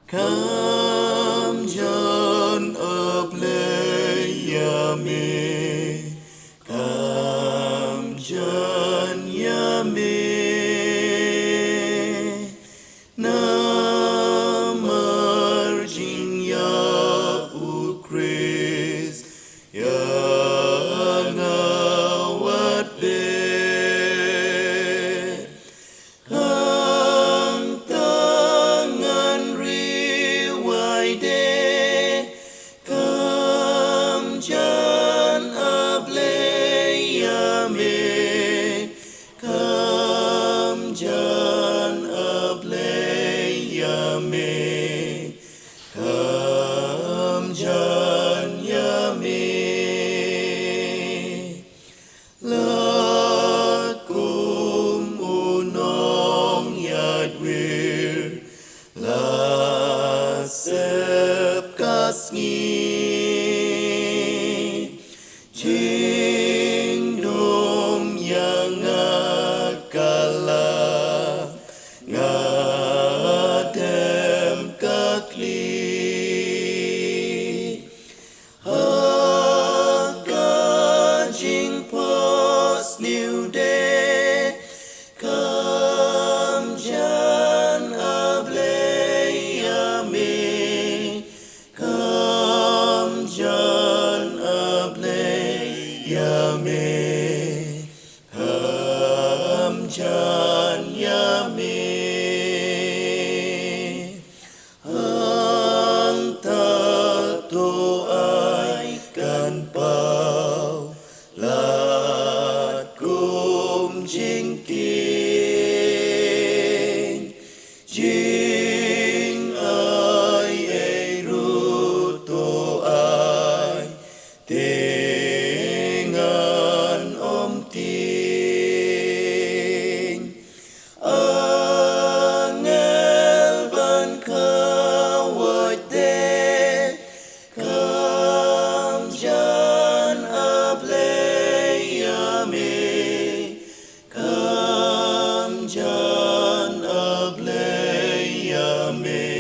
Come John of Yame, come John Yame, na marjing ya ukris ya ngawat be. John of Yame, come John Yame, lakum unong yadwir, la sep kasngi, jing dom yang akala. Ngadem kakli Hakajing pos new day Come John Yame, come John Yame, come John Yame. Jing king, jing ai ruto ai, dengan ting, angel ban kawat de, kam jan Yame. John of Yame.